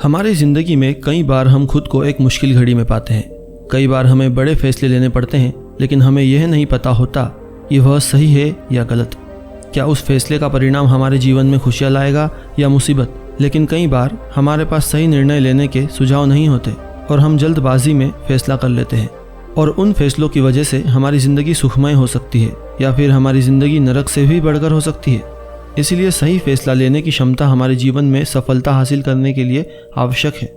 हमारी ज़िंदगी में कई बार हम खुद को एक मुश्किल घड़ी में पाते हैं। कई बार हमें बड़े फैसले लेने पड़ते हैं, लेकिन हमें यह नहीं पता होता कि वह सही है या गलत। क्या उस फैसले का परिणाम हमारे जीवन में खुशियाँ लाएगा या मुसीबत। लेकिन कई बार हमारे पास सही निर्णय लेने के सुझाव नहीं होते और हम जल्दबाजी में फैसला कर लेते हैं, और उन फैसलों की वजह से हमारी ज़िंदगी सुखमय हो सकती है या फिर हमारी ज़िंदगी नरक से भी बढ़कर हो सकती है। इसीलिए सही फैसला लेने की क्षमता हमारे जीवन में सफलता हासिल करने के लिए आवश्यक है।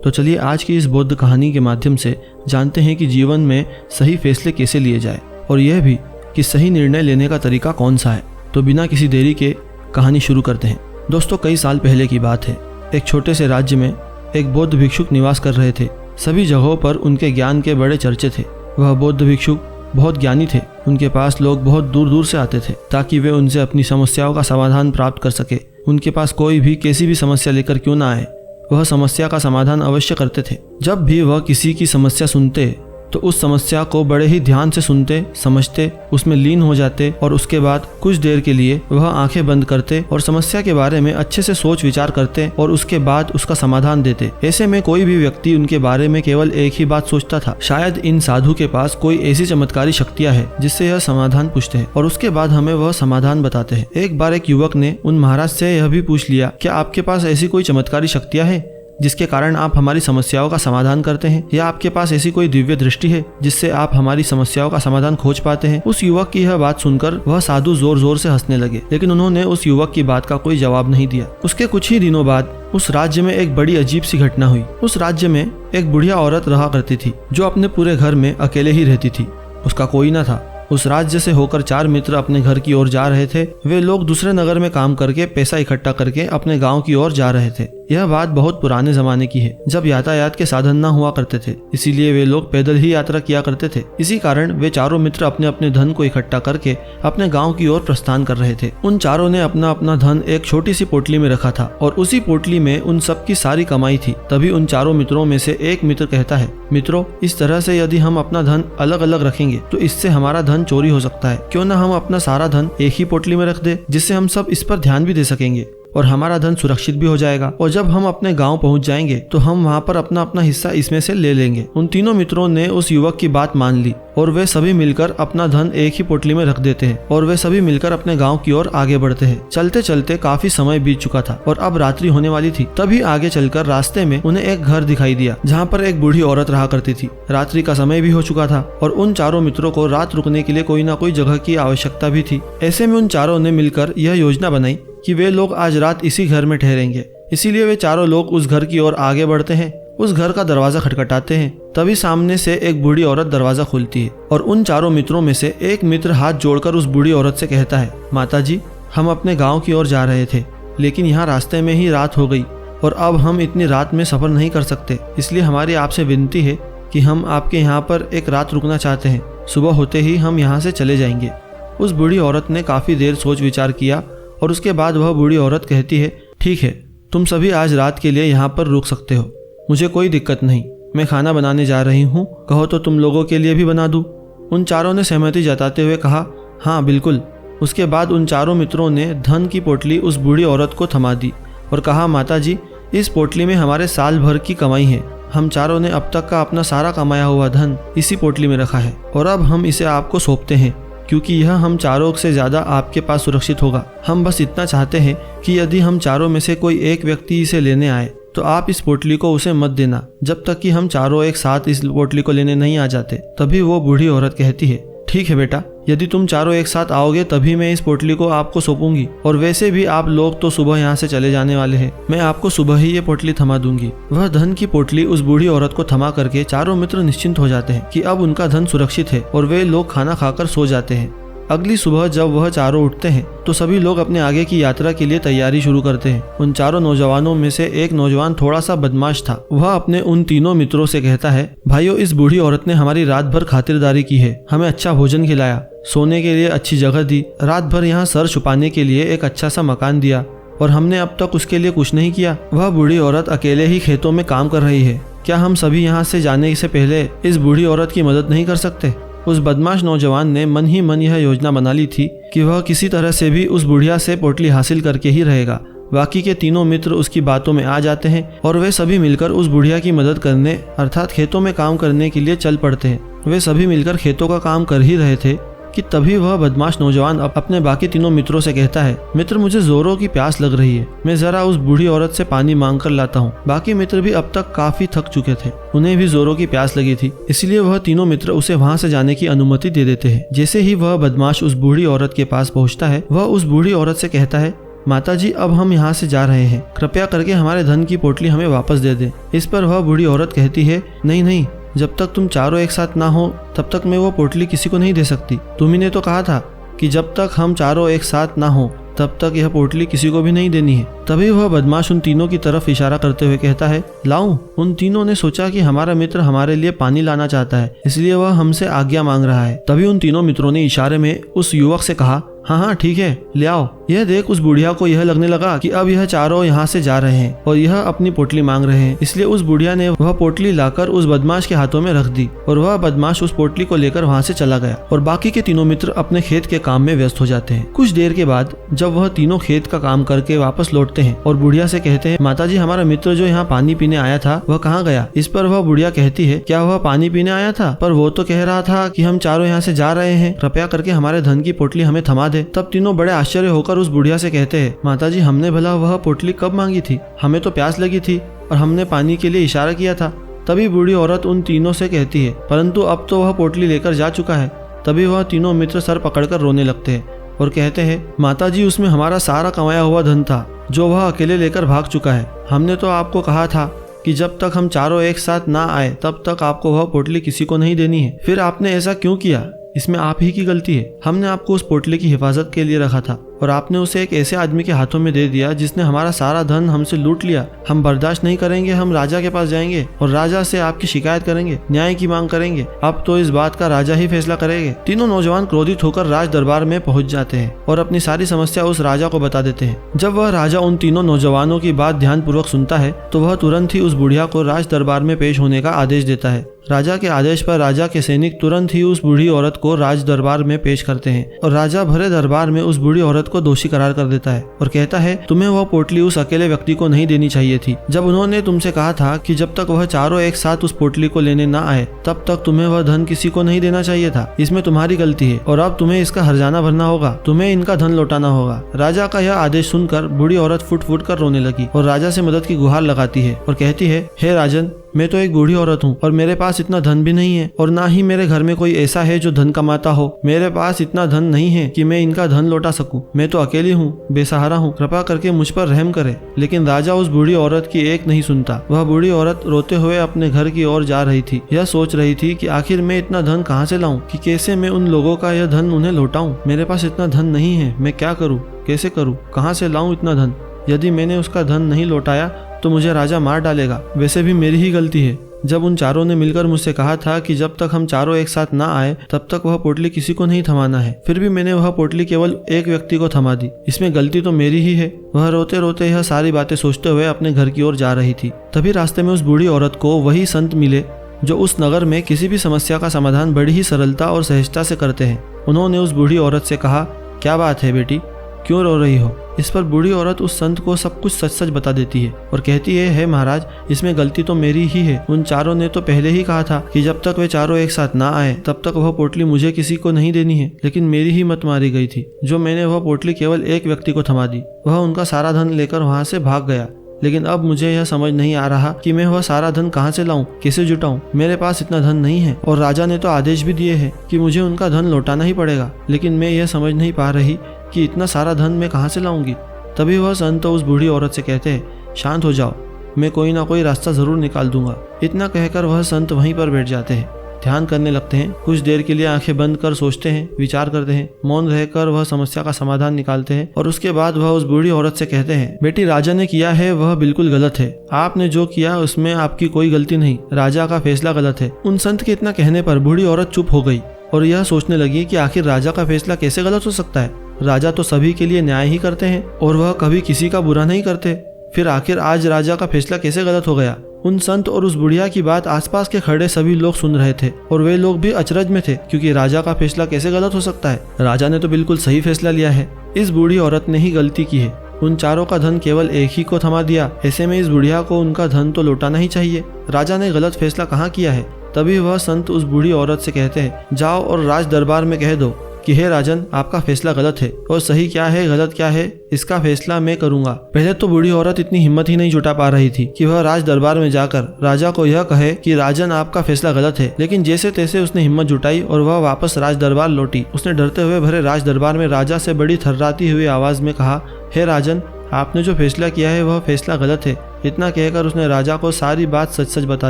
तो चलिए आज की इस बौद्ध कहानी के माध्यम से जानते हैं कि जीवन में सही फैसले कैसे लिए जाए, और यह भी कि सही निर्णय लेने का तरीका कौन सा है। तो बिना किसी देरी के कहानी शुरू करते हैं। दोस्तों, कई साल पहले की बात है। एक छोटे से राज्य में एक बौद्ध भिक्षुक निवास कर रहे थे। सभी जगहों पर उनके ज्ञान के बड़े चर्चे थे। वह बौद्ध भिक्षुक बहुत ज्ञानी थे। उनके पास लोग बहुत दूर दूर से आते थे ताकि वे उनसे अपनी समस्याओं का समाधान प्राप्त कर सके। उनके पास कोई भी कैसी भी समस्या लेकर क्यों ना आए, वह समस्या का समाधान अवश्य करते थे। जब भी वह किसी की समस्या सुनते तो उस समस्या को बड़े ही ध्यान से सुनते, समझते, उसमें लीन हो जाते और उसके बाद कुछ देर के लिए वह आंखें बंद करते और समस्या के बारे में अच्छे से सोच विचार करते और उसके बाद उसका समाधान देते। ऐसे में कोई भी व्यक्ति उनके बारे में केवल एक ही बात सोचता था, शायद इन साधु के पास कोई ऐसी चमत्कारी शक्तियां हैं जिससे यह समाधान पूछते हैं और उसके बाद हमें वह समाधान बताते हैं। एक बार एक युवक ने उन महाराज से यह भी पूछ लिया, क्या आपके पास ऐसी कोई चमत्कारी शक्तियां हैं जिसके कारण आप हमारी समस्याओं का समाधान करते हैं, या आपके पास ऐसी कोई दिव्य दृष्टि है जिससे आप हमारी समस्याओं का समाधान खोज पाते हैं। उस युवक की यह बात सुनकर वह साधु जोर जोर से हंसने लगे, लेकिन उन्होंने उस युवक की बात का कोई जवाब नहीं दिया। उसके कुछ ही दिनों बाद उस राज्य में एक बड़ी अजीब सी घटना हुई। उस राज्य में एक बुढ़िया औरत रहा करती थी जो अपने पूरे घर में अकेले ही रहती थी। उसका कोई न था। उस राज्य से होकर 4 मित्र अपने घर की ओर जा रहे थे। वे लोग दूसरे नगर में काम करके पैसा इकट्ठा करके अपने गांव की ओर जा रहे थे। यह बात बहुत पुराने जमाने की है, जब यातायात के साधन न हुआ करते थे, इसीलिए वे लोग पैदल ही यात्रा किया करते थे। इसी कारण वे चारों मित्र अपने अपने धन को इकट्ठा करके अपने गाँव की ओर प्रस्थान कर रहे थे। उन चारों ने अपना अपना धन एक छोटी सी पोटली में रखा था और उसी पोटली में उन सबकी सारी कमाई थी। तभी उन चारों मित्रों में से एक मित्र कहता है, मित्रों, इस तरह से यदि हम अपना धन अलग अलग रखेंगे तो इससे हमारा धन चोरी हो सकता है। क्यों ना हम अपना सारा धन एक ही पोटली में रख दे, जिससे हम सब इस पर ध्यान भी दे सकेंगे और हमारा धन सुरक्षित भी हो जाएगा, और जब हम अपने गांव पहुंच जाएंगे तो हम वहां पर अपना अपना हिस्सा इसमें से ले लेंगे। उन तीनों मित्रों ने उस युवक की बात मान ली और वे सभी मिलकर अपना धन एक ही पोटली में रख देते हैं और वे सभी मिलकर अपने गांव की ओर आगे बढ़ते हैं। चलते चलते काफी समय बीत चुका था और अब रात्रि होने वाली थी। तभी आगे चलकर रास्ते में उन्हें एक घर दिखाई दिया जहाँ पर एक बूढ़ी औरत रहा करती थी। रात्रि का समय भी हो चुका था और उन चारों मित्रों को रात रुकने के लिए कोई ना कोई जगह की आवश्यकता भी थी। ऐसे में उन चारों ने मिलकर यह योजना बनाई कि वे लोग आज रात इसी घर में ठहरेंगे। इसीलिए वे चारों लोग उस घर की ओर आगे बढ़ते हैं। उस घर का दरवाजा खटखटाते हैं। तभी सामने से एक बूढ़ी औरत दरवाजा खोलती है और उन चारों मित्रों में से एक मित्र हाथ जोड़कर उस बूढ़ी औरत से कहता है, माताजी, हम अपने गांव की ओर जा रहे थे, लेकिन यहाँ रास्ते में ही रात हो गई और अब हम इतनी रात में सफर नहीं कर सकते। इसलिए हमारी आपसे विनती है कि हम आपके यहाँ पर एक रात रुकना चाहते हैं। सुबह होते ही हम यहाँ से चले जाएंगे। उस बूढ़ी औरत ने काफी देर सोच विचार किया और उसके बाद वह बूढ़ी औरत कहती है, ठीक है, तुम सभी आज रात के लिए यहाँ पर रुक सकते हो, मुझे कोई दिक्कत नहीं। मैं खाना बनाने जा रही हूँ, कहो तो तुम लोगों के लिए भी बना दूँ। उन चारों ने सहमति जताते हुए कहा, हाँ बिल्कुल। उसके बाद उन चारों मित्रों ने धन की पोटली उस बूढ़ी औरत को थमा दी और कहा, माताजी, इस पोटली में हमारे साल भर की कमाई है। हम चारों ने अब तक का अपना सारा कमाया हुआ धन इसी पोटली में रखा है और अब हम इसे आपको सौंपते हैं, क्योंकि यह हम चारों से ज्यादा आपके पास सुरक्षित होगा। हम बस इतना चाहते हैं कि यदि हम चारों में से कोई एक व्यक्ति इसे लेने आए तो आप इस पोटली को उसे मत देना जब तक कि हम चारों एक साथ इस पोटली को लेने नहीं आ जाते। तभी वो बूढ़ी औरत कहती है, ठीक है बेटा, यदि तुम चारों एक साथ आओगे तभी मैं इस पोटली को आपको सौंपूंगी, और वैसे भी आप लोग तो सुबह यहाँ से चले जाने वाले हैं। मैं आपको सुबह ही ये पोटली थमा दूंगी। वह धन की पोटली उस बूढ़ी औरत को थमा करके चारों मित्र निश्चिंत हो जाते हैं कि अब उनका धन सुरक्षित है और वे लोग खाना खाकर सो जाते हैं। अगली सुबह जब वह चारों उठते हैं तो सभी लोग अपने आगे की यात्रा के लिए तैयारी शुरू करते हैं। उन चारों नौजवानों में से एक नौजवान थोड़ा सा बदमाश था। वह अपने उन तीनों मित्रों से कहता है, भाइयों, इस बूढ़ी औरत ने हमारी रात भर खातिरदारी की है, हमें अच्छा भोजन खिलाया, सोने के लिए अच्छी जगह दी, रात भर यहाँ सर छुपाने के लिए एक अच्छा सा मकान दिया, और हमने अब तक उसके लिए कुछ नहीं किया। वह बूढ़ी औरत अकेले ही खेतों में काम कर रही है। क्या हम सभी यहाँ से जाने से पहले इस बूढ़ी औरत की मदद नहीं कर सकते? उस बदमाश नौजवान ने मन ही मन यह योजना बना ली थी कि वह किसी तरह से भी उस बुढ़िया से पोटली हासिल करके ही रहेगा। बाकी के तीनों मित्र उसकी बातों में आ जाते हैं और वे सभी मिलकर उस बुढ़िया की मदद करने अर्थात खेतों में काम करने के लिए चल पड़ते हैं। वे सभी मिलकर खेतों का काम कर ही रहे थे कि तभी वह बदमाश नौजवान अपने बाकी तीनों मित्रों से कहता है, मित्र मुझे जोरों की प्यास लग रही है, मैं जरा उस बूढ़ी औरत से पानी मांग कर लाता हूँ। बाकी मित्र भी अब तक काफी थक चुके थे, उन्हें भी जोरों की प्यास लगी थी, इसलिए वह तीनों मित्र उसे वहाँ से जाने की अनुमति दे देते हैं। जैसे ही वह बदमाश उस बूढ़ी औरत के पास पहुँचता है, वह उस बूढ़ी औरत से कहता है, माताजी अब हम यहाँ से जा रहे हैं, कृपया करके हमारे धन की पोटली हमें वापस दे दे। इस पर वह बूढ़ी औरत कहती है, नहीं नहीं, जब तक तुम चारों एक साथ ना हो तब तक मैं वो पोटली किसी को नहीं दे सकती। तुम्ही ने तो कहा था कि जब तक हम चारों एक साथ ना हो तब तक यह पोटली किसी को भी नहीं देनी है। तभी वह बदमाश उन तीनों की तरफ इशारा करते हुए कहता है, लाऊं। उन तीनों ने सोचा कि हमारा मित्र हमारे लिए पानी लाना चाहता है, इसलिए वह हमसे आज्ञा मांग रहा है। तभी उन तीनों मित्रों ने इशारे में उस युवक से कहा, हाँ हाँ ठीक है, ले आओ। यह देख उस बुढ़िया को यह लगने लगा कि अब यह चारों यहाँ से जा रहे हैं और यह अपनी पोटली मांग रहे हैं, इसलिए उस बुढ़िया ने वह पोटली लाकर उस बदमाश के हाथों में रख दी और वह बदमाश उस पोटली को लेकर वहाँ से चला गया और बाकी के तीनों मित्र अपने खेत के काम में व्यस्त हो जाते हैं। कुछ देर के बाद जब वह तीनों खेत का काम करके वापस लौटते हैं और बुढ़िया से कहते हैं, माताजी हमारा मित्र जो यहाँ पानी पीने आया था वह कहाँ गया। इस पर वह बुढ़िया कहती है, क्या वह पानी पीने आया था? पर वो तो कह रहा था कि हम चारों यहाँ से जा रहे हैं, कृपया करके हमारे धन की पोटली हमें थमा दे। तब तीनों बड़े आश्चर्य होकर उस बुढ़िया से कहते हैं, माताजी हमने भला वह पोटली कब मांगी थी? हमें तो प्यास लगी थी और हमने पानी के लिए इशारा किया था। तभी बूढ़ी औरत उन तीनों से कहती है, परंतु अब तो वह पोटली लेकर जा चुका है। तभी वह तीनों मित्र सर पकड़कर रोने लगते हैं और कहते हैं, माताजी उसमें हमारा सारा कमाया हुआ धन था जो वह अकेले लेकर भाग चुका है। हमने तो आपको कहा था कि जब तक हम चारों एक साथ ना आए तब तक आपको वह पोटली किसी को नहीं देनी है। फिर आपने ऐसा क्यों किया? इसमें आप ही की गलती है। हमने आपको उस पोटली की हिफाजत के लिए रखा था और आपने उसे एक ऐसे आदमी के हाथों में दे दिया जिसने हमारा सारा धन हमसे लूट लिया। हम बर्दाश्त नहीं करेंगे, हम राजा के पास जाएंगे और राजा से आपकी शिकायत करेंगे, न्याय की मांग करेंगे। अब तो इस बात का राजा ही फैसला करेंगे। तीनों नौजवान क्रोधित होकर राज दरबार में पहुंच जाते हैं और अपनी सारी समस्या उस राजा को बता देते हैं। जब वह राजा उन तीनों नौजवानों की बात ध्यानपूर्वक सुनता है तो वह तुरंत ही उस बुढ़िया को राज दरबार में पेश होने का आदेश देता है। राजा के आदेश पर राजा के सैनिक तुरंत ही उस बूढ़ी औरत को राज दरबार में पेश करते हैं और राजा भरे दरबार में उस बूढ़ी औरत को दोषी करार कर देता है और कहता है, तुम्हें वह पोटली उस अकेले व्यक्ति को नहीं देनी चाहिए थी। जब उन्होंने तुमसे कहा था कि जब तक वह चारों एक साथ उस पोटली को लेने न आए तब तक तुम्हें वह धन किसी को नहीं देना चाहिए था। इसमें तुम्हारी गलती है और अब तुम्हें इसका हर्जाना भरना होगा, तुम्हें इनका धन लौटाना होगा। राजा का यह आदेश सुनकर बूढ़ी औरत फुट फुट कर रोने लगी और राजा से मदद की गुहार लगाती है और कहती है, हे राजन, मैं तो एक बूढ़ी औरत हूँ और मेरे पास इतना धन भी नहीं है और ना ही मेरे घर में कोई ऐसा है जो धन कमाता हो। मेरे पास इतना धन नहीं है कि मैं इनका धन लौटा सकूं। मैं तो अकेली हूँ, बेसहारा हूँ, कृपा करके मुझ पर रहम करे। लेकिन राजा उस बूढ़ी औरत की एक नहीं सुनता। वह बूढ़ी औरत रोते हुए अपने घर की ओर जा रही थी। यह सोच रही थी कि आखिर मैं इतना धन कहाँ से लाऊं, कि कैसे मैं उन लोगों का यह धन उन्हें लौटाऊं। मेरे पास इतना धन नहीं है, मैं क्या करूँ, कैसे करूँ, कहाँ से लाऊं इतना धन। यदि मैंने उसका धन नहीं लौटाया तो मुझे राजा मार डालेगा। वैसे भी मेरी ही गलती है। जब उन चारों ने मिलकर मुझसे कहा था कि जब तक हम चारों एक साथ ना आए तब तक वह पोटली किसी को नहीं थमाना है, फिर भी मैंने वह पोटली केवल एक व्यक्ति को थमा दी। इसमें गलती तो मेरी ही है। वह रोते रोते यह सारी बातें सोचते हुए अपने घर की ओर जा रही थी। तभी रास्ते में उस बूढ़ी औरत को वही संत मिले जो उस नगर में किसी भी समस्या का समाधान बड़ी ही सरलता और सहजता से करते हैं। उन्होंने उस बूढ़ी औरत से कहा, क्या बात है बेटी, क्यों रो रही हो? इस पर बूढ़ी औरत उस संत को सब कुछ सच सच बता देती है और कहती है, हे महाराज, इसमें गलती तो मेरी ही है। उन चारों ने तो पहले ही कहा था कि जब तक वे चारों एक साथ ना आए तब तक वह पोटली मुझे किसी को नहीं देनी है, लेकिन मेरी ही मत मारी गई थी जो मैंने वह पोटली केवल एक व्यक्ति को थमा दी। वह उनका सारा धन लेकर वहाँ से भाग गया। लेकिन अब मुझे यह समझ नहीं आ रहा कि मैं वह सारा धन कहाँ से लाऊं, कैसे जुटाऊं। मेरे पास इतना धन नहीं है और राजा ने तो आदेश भी दिए हैं कि मुझे उनका धन लौटाना ही पड़ेगा, लेकिन मैं यह समझ नहीं पा रही कि इतना सारा धन मैं कहाँ से लाऊंगी। तभी वह संत उस बूढ़ी औरत से कहते हैं, शांत हो जाओ, मैं कोई ना कोई रास्ता जरूर निकाल दूंगा। इतना कहकर वह संत वहीं पर बैठ जाते हैं, ध्यान करने लगते हैं। कुछ देर के लिए आंखें बंद कर सोचते हैं, विचार करते हैं। मौन रहकर वह समस्या का समाधान निकालते हैं और उसके बाद वह उस बूढ़ी औरत से कहते हैं, बेटी, राजा ने किया है वह बिल्कुल गलत है। आपने जो किया उसमें आपकी कोई गलती नहीं, राजा का फैसला गलत है। उन संत के इतना कहने पर बूढ़ी औरत चुप हो गई और यह सोचने लगी कि आखिर राजा का फैसला कैसे गलत हो सकता है। राजा तो सभी के लिए न्याय ही करते हैं और वह कभी किसी का बुरा नहीं करते। फिर आखिर आज राजा का फैसला कैसे गलत हो गया? उन संत और उस बुढ़िया की बात आसपास के खड़े सभी लोग सुन रहे थे और वे लोग भी अचरज में थे, क्योंकि राजा का फैसला कैसे गलत हो सकता है? राजा ने तो बिल्कुल सही फैसला लिया है। इस बूढ़ी औरत ने ही गलती की है। उन चारों का धन केवल एक ही को थमा दिया। ऐसे में इस बुढ़िया को उनका धन तो लौटाना ही चाहिए। राजा ने गलत फैसला कहाँ किया है? तभी वह संत उस बूढ़ी औरत से कहते हैं, जाओ और राज दरबार में कह दो कि हे राजन, आपका फैसला गलत है और सही क्या है गलत क्या है इसका फैसला मैं करूंगा। पहले तो बूढ़ी औरत इतनी हिम्मत ही नहीं जुटा पा रही थी कि वह राज दरबार में जाकर राजा को यह कहे कि राजन, आपका फैसला गलत है, लेकिन जैसे तैसे उसने हिम्मत जुटाई और वह वापस राज दरबार लौटी। उसने डरते हुए भरे राज दरबार में राजा से बड़ी थर्राती हुई आवाज में कहा, हे राजन, आपने जो फैसला किया है वह फैसला गलत है। इतना कहकर उसने राजा को सारी बात सच सच बता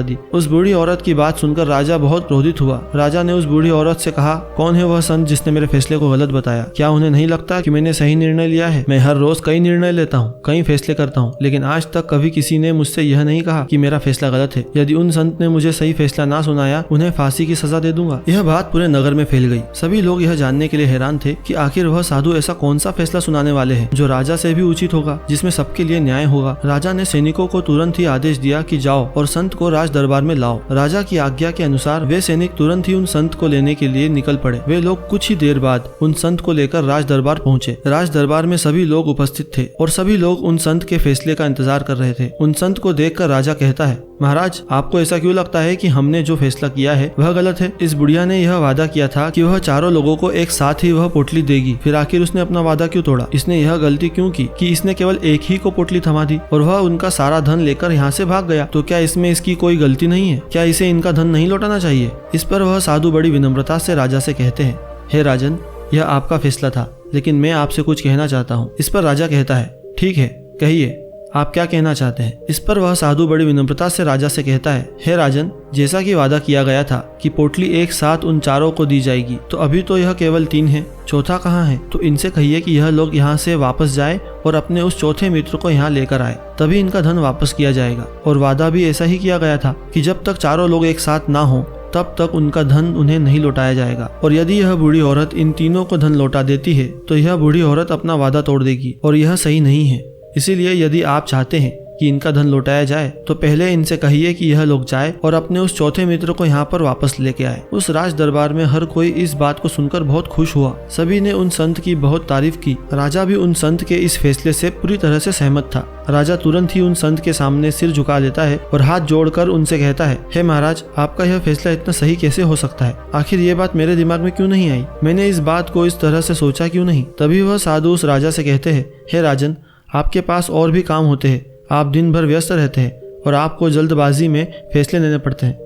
दी। उस बूढ़ी औरत की बात सुनकर राजा बहुत क्रोधित हुआ। राजा ने उस बूढ़ी औरत से कहा, कौन है वह संत जिसने मेरे फैसले को गलत बताया? क्या उन्हें नहीं लगता कि मैंने सही निर्णय लिया है? मैं हर रोज कई निर्णय लेता हूँ, कई फैसले करता हूँ, लेकिन आज तक कभी किसी ने मुझसे यह नहीं कहा कि मेरा फैसला गलत है। यदि उन संत ने मुझे सही फैसला ना सुनाया, उन्हें फांसी की सजा दे दूंगा। यह बात पूरे नगर में फैल गई। सभी लोग यह जानने के लिए हैरान थे कि आखिर वह साधु ऐसा कौन सा फैसला सुनाने वाले हैं जो राजा से भी उचित होगा, जिसमें सबके लिए न्याय होगा। राजा ने सैनिकों को तुरंत ही आदेश दिया कि जाओ और संत को राज दरबार में लाओ। राजा की आज्ञा के अनुसार वे सैनिक तुरंत ही उन संत को लेने के लिए निकल पड़े। वे लोग कुछ ही देर बाद उन संत को लेकर राज दरबार पहुंचे। राज दरबार में सभी लोग उपस्थित थे और सभी लोग उन संत के फैसले का इंतजार कर रहे थे। उन संत को देखकर राजा कहता है, महाराज, आपको ऐसा क्यों लगता है कि हमने जो फैसला किया है वह गलत है? इस बुढ़िया ने यह वादा किया था कि वह चारों लोगों को एक साथ ही वह पोटली देगी, फिर आखिर उसने अपना वादा क्यों तोड़ा? इसने यह गलती क्यों की कि इसने केवल एक ही को पोटली थमा दी और वह उनका सारा धन लेकर यहाँ से भाग गया? तो क्या इसमें इसकी कोई गलती नहीं है? क्या इसे इनका धन नहीं लौटाना चाहिए? इस पर वह साधु बड़ी विनम्रता से राजा से कहते हैं, हे राजन, यह आपका फैसला था, लेकिन मैं आपसे कुछ कहना चाहता हूँ। इस पर राजा कहता है, ठीक है, कहिए, आप क्या कहना चाहते हैं? इस पर वह साधु बड़ी विनम्रता से राजा से कहता है, हे राजन, जैसा कि वादा किया गया था कि पोटली एक साथ उन चारों को दी जाएगी, तो अभी तो यह केवल 3 है, चौथा कहाँ है? तो इनसे कहिए कि यह लोग यहाँ से वापस जाए और अपने उस चौथे मित्र को यहाँ लेकर आए, तभी इनका धन वापस किया जाएगा। और वादा भी ऐसा ही किया गया था कि जब तक चारों लोग एक साथ ना हो तब तक उनका धन उन्हें नहीं लौटाया जाएगा। और यदि यह बूढ़ी औरत इन तीनों को धन लौटा देती है तो यह बूढ़ी औरत अपना वादा तोड़ देगी और यह सही नहीं है। इसीलिए यदि आप चाहते हैं कि इनका धन लौटाया जाए तो पहले इनसे कहिए कि यह लोग जाए और अपने उस चौथे मित्र को यहाँ पर वापस लेके आए। उस राज दरबार में हर कोई इस बात को सुनकर बहुत खुश हुआ। सभी ने उन संत की बहुत तारीफ की। राजा भी उन संत के इस फैसले से पूरी तरह से सहमत था। राजा तुरंत ही उन संत के सामने सिर झुका लेता है और हाथ जोड़कर उनसे कहता है, हे महाराज, आपका यह फैसला इतना सही कैसे हो सकता है? आखिर ये बात मेरे दिमाग में क्यों नहीं आई? मैंने इस बात को इस तरह से सोचा क्यों नहीं? तभी वह साधु उस राजा से कहते हैं, हे राजन, आपके पास और भी काम होते हैं, आप दिन भर व्यस्त रहते हैं और आपको जल्दबाजी में फैसले लेने पड़ते हैं।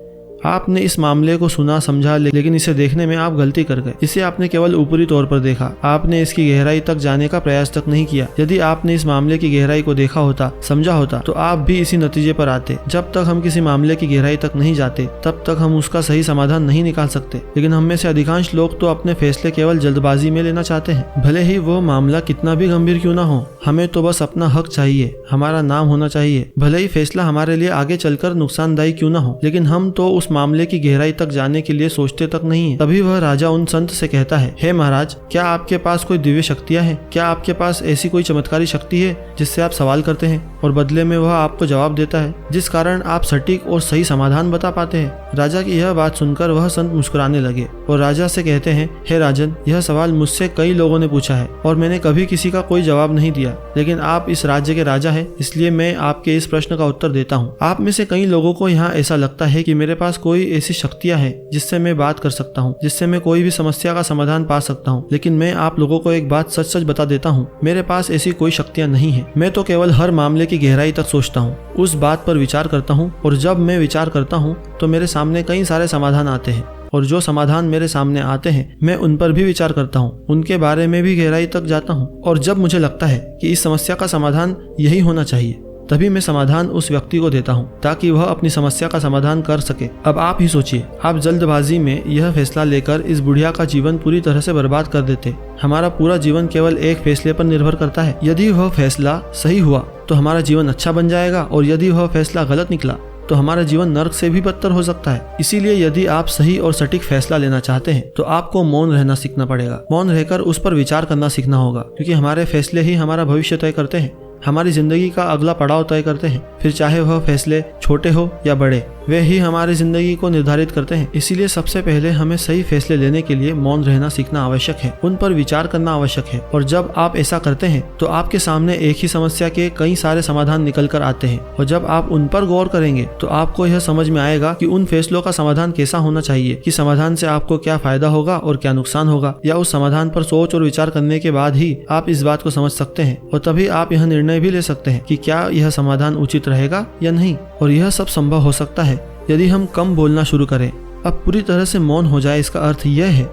आपने इस मामले को सुना समझा, लेकिन इसे देखने में आप गलती कर गए। इसे आपने केवल ऊपरी तौर पर देखा, आपने इसकी गहराई तक जाने का प्रयास तक नहीं किया। यदि आपने इस मामले की गहराई को देखा होता, समझा होता, तो आप भी इसी नतीजे पर आते। जब तक हम किसी मामले की गहराई तक नहीं जाते तब तक हम उसका सही समाधान नहीं निकाल सकते। लेकिन हम में से अधिकांश लोग तो अपने फैसले केवल जल्दबाजी में लेना चाहते हैं, भले ही वो मामला कितना भी गंभीर क्यों ना हो। हमें तो बस अपना हक चाहिए, हमारा नाम होना चाहिए, भले ही फैसला हमारे लिए आगे चलकर नुकसानदायी क्यों ना हो। लेकिन हम तो उस मामले की गहराई तक जाने के लिए सोचते तक नहीं है। तभी वह राजा उन संत से कहता है, हे महाराज, क्या आपके पास कोई दिव्य शक्तियां हैं? क्या आपके पास ऐसी कोई चमत्कारी शक्ति है जिससे आप सवाल करते हैं और बदले में वह आपको जवाब देता है, जिस कारण आप सटीक और सही समाधान बता पाते हैं? राजा की यह बात सुनकर वह संत मुस्कुराने लगे और राजा से कहते हैं, हे राजन, यह सवाल मुझसे कई लोगों ने पूछा है और मैंने कभी किसी का कोई जवाब नहीं दिया, लेकिन आप इस राज्य के राजा हैं, इसलिए मैं आपके इस प्रश्न का उत्तर देता हूँ। आप में से कई लोगों को यहाँ ऐसा लगता है कि मेरे पास कोई ऐसी शक्तियां हैं जिससे मैं बात कर सकता हूँ, जिससे मैं कोई भी समस्या का समाधान पा सकता हूँ। लेकिन मैं आप लोगों को एक बात सच सच बता देता हूँ, मेरे पास ऐसी कोई शक्तियां नहीं है। मैं तो केवल हर मामले की गहराई तक सोचता हूँ, उस बात पर विचार करता हूँ, और जब मैं विचार करता हूँ तो मेरे सामने कई सारे समाधान आते हैं, और जो समाधान मेरे सामने आते हैं मैं उन पर भी विचार करता हूँ, उनके बारे में भी गहराई तक जाता हूँ। और जब मुझे लगता है कि इस समस्या का समाधान यही होना चाहिए, तभी मैं समाधान उस व्यक्ति को देता हूँ ताकि वह अपनी समस्या का समाधान कर सके। अब आप ही सोचिए, आप जल्दबाजी में यह फैसला लेकर इस बुढ़िया का जीवन पूरी तरह से बर्बाद कर देते। हमारा पूरा जीवन केवल एक फैसले पर निर्भर करता है। यदि वह फैसला सही हुआ तो हमारा जीवन अच्छा बन जाएगा, और यदि वह फैसला गलत निकला तो हमारा जीवन नर्क से भी बदतर हो सकता है। इसीलिए यदि आप सही और सटीक फैसला लेना चाहते हैं तो आपको मौन रहना सीखना पड़ेगा। मौन रहकर उस पर विचार करना सीखना होगा, क्योंकि हमारे फैसले ही हमारा भविष्य तय करते हैं, हमारी जिंदगी का अगला पड़ाव तय करते हैं। फिर चाहे वह फैसले छोटे हो या बड़े, वे ही हमारी जिंदगी को निर्धारित करते हैं। इसीलिए सबसे पहले हमें सही फैसले लेने के लिए मौन रहना सीखना आवश्यक है, उन पर विचार करना आवश्यक है। और जब आप ऐसा करते हैं तो आपके सामने एक ही समस्या के कई सारे समाधान निकल कर आते हैं। और जब आप उन पर गौर करेंगे तो आपको यह समझ में आएगा कि उन फैसलों का समाधान कैसा होना चाहिए, कि समाधान से आपको क्या फायदा होगा और क्या नुकसान होगा। या उस समाधान पर सोच और विचार करने के बाद ही आप इस बात को समझ सकते हैं, और तभी आप यह निर्णय भी ले सकते हैं कि क्या यह समाधान उचित रहेगा या नहीं। और यह सब संभव हो सकता है यदि हम कम बोलना शुरू करें। अब पूरी तरह से मौन हो जाए, इसका अर्थ यह है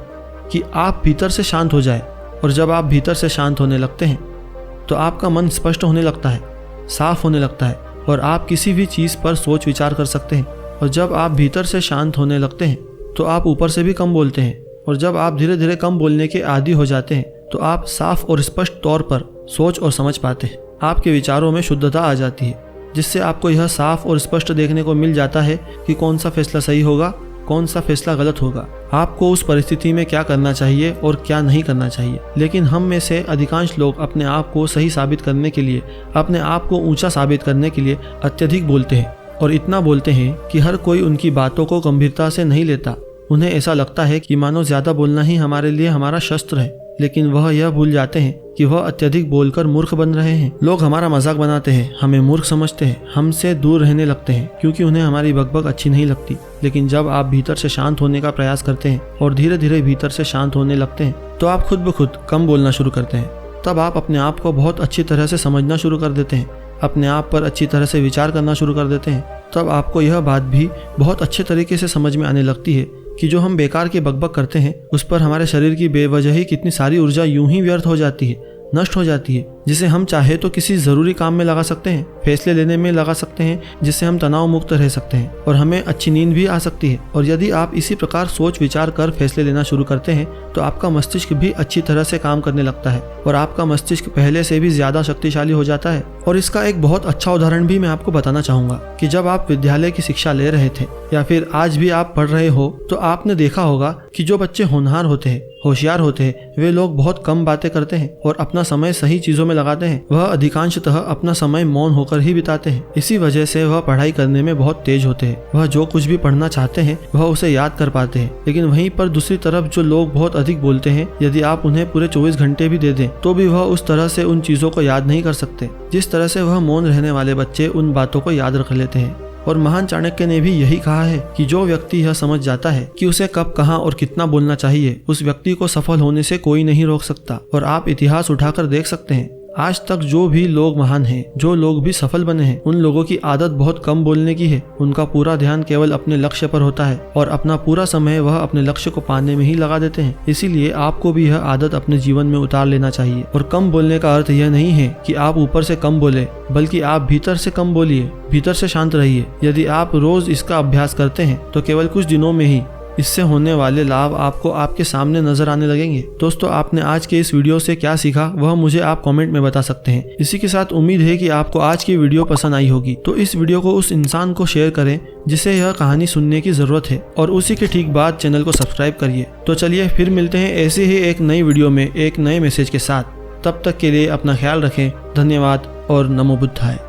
कि आप भीतर से शांत हो जाए। और जब आप भीतर से शांत होने लगते हैं तो आपका मन स्पष्ट होने लगता है, साफ होने लगता है, और आप किसी भी चीज़ पर सोच विचार कर सकते हैं। और जब आप भीतर से शांत होने लगते हैं तो आप ऊपर से भी कम बोलते हैं। और जब आप धीरे धीरे कम बोलने के आदी हो जाते हैं तो आप साफ और स्पष्ट तौर पर सोच और समझ पाते हैं। आपके विचारों में शुद्धता आ जाती है, जिससे आपको यह साफ और स्पष्ट देखने को मिल जाता है कि कौन सा फैसला सही होगा, कौन सा फैसला गलत होगा, आपको उस परिस्थिति में क्या करना चाहिए और क्या नहीं करना चाहिए। लेकिन हम में से अधिकांश लोग अपने आप को सही साबित करने के लिए, अपने आप को ऊंचा साबित करने के लिए अत्यधिक बोलते हैं। और इतना बोलते हैं कि हर कोई उनकी बातों को गंभीरता से नहीं लेता। उन्हें ऐसा लगता है कि मानो ज्यादा बोलना ही हमारे लिए हमारा शस्त्र है, लेकिन वह यह भूल जाते हैं कि वह अत्यधिक बोलकर मूर्ख बन रहे हैं। लोग हमारा मजाक बनाते हैं, हमें मूर्ख समझते हैं, हमसे दूर रहने लगते हैं क्योंकि उन्हें हमारी बकबक अच्छी नहीं लगती। लेकिन जब आप भीतर से शांत होने का प्रयास करते हैं और धीरे धीरे भीतर से शांत होने लगते हैं तो आप खुद ब खुद कम बोलना शुरू करते हैं। तब आप अपने आप को बहुत अच्छी तरह से समझना शुरू कर देते हैं, अपने आप पर अच्छी तरह से विचार करना शुरू कर देते हैं। तब आपको यह बात भी बहुत अच्छे तरीके से समझ में आने लगती है कि जो हम बेकार की बकबक करते हैं उस पर हमारे शरीर की बेवजह ही कितनी सारी ऊर्जा यूं ही व्यर्थ हो जाती है, नष्ट हो जाती है, जिसे हम चाहे तो किसी जरूरी काम में लगा सकते हैं, फैसले लेने में लगा सकते हैं, जिससे हम तनाव मुक्त रह सकते हैं और हमें अच्छी नींद भी आ सकती है। और यदि आप इसी प्रकार सोच विचार कर फैसले लेना शुरू करते हैं तो आपका मस्तिष्क भी अच्छी तरह से काम करने लगता है और आपका मस्तिष्क पहले से भी ज्यादा शक्तिशाली हो जाता है। और इसका एक बहुत अच्छा उदाहरण भी मैं आपको बताना चाहूंगा कि जब आप विद्यालय की शिक्षा ले रहे थे या फिर आज भी आप पढ़ रहे हो तो आपने देखा होगा कि जो बच्चे होनहार होते हैं, होशियार होते हैं, वे लोग बहुत कम बातें करते हैं और अपना समय सही चीजों में लगाते हैं। वह अधिकांशतः अपना समय मौन होकर ही बिताते हैं। इसी वजह से वह पढ़ाई करने में बहुत तेज होते हैं। वह जो कुछ भी पढ़ना चाहते हैं वह उसे याद कर पाते हैं। लेकिन वहीं पर दूसरी तरफ जो लोग बहुत अधिक बोलते हैं, यदि आप उन्हें पूरे 24 घंटे भी दे दें तो भी वह उस तरह से उन चीजों को याद नहीं कर सकते जिस तरह से वह मौन रहने वाले बच्चे उन बातों को याद रख लेते हैं। और महान चाणक्य ने भी यही कहा है कि जो व्यक्ति यह समझ जाता है कि उसे कब, कहां और कितना बोलना चाहिए, उस व्यक्ति को सफल होने से कोई नहीं रोक सकता। और आप इतिहास उठाकर देख सकते हैं, आज तक जो भी लोग महान हैं, जो लोग भी सफल बने हैं, उन लोगों की आदत बहुत कम बोलने की है। उनका पूरा ध्यान केवल अपने लक्ष्य पर होता है और अपना पूरा समय वह अपने लक्ष्य को पाने में ही लगा देते हैं। इसीलिए आपको भी यह आदत अपने जीवन में उतार लेना चाहिए। और कम बोलने का अर्थ यह नहीं है कि आप ऊपर से कम बोले, बल्कि आप भीतर से कम बोलिए, भीतर से शांत रहिए। यदि आप रोज इसका अभ्यास करते हैं तो केवल कुछ दिनों में ही इससे होने वाले लाभ आपको आपके सामने नजर आने लगेंगे। दोस्तों, आपने आज के इस वीडियो से क्या सीखा वह मुझे आप कमेंट में बता सकते हैं। इसी के साथ उम्मीद है कि आपको आज की वीडियो पसंद आई होगी, तो इस वीडियो को उस इंसान को शेयर करें जिसे यह कहानी सुनने की जरूरत है और उसी के ठीक बाद चैनल को सब्सक्राइब करिए। तो चलिए फिर मिलते हैं ऐसे ही एक नई वीडियो में एक नए मैसेज के साथ। तब तक के लिए अपना ख्याल रखें। धन्यवाद और नमो बुद्धाय।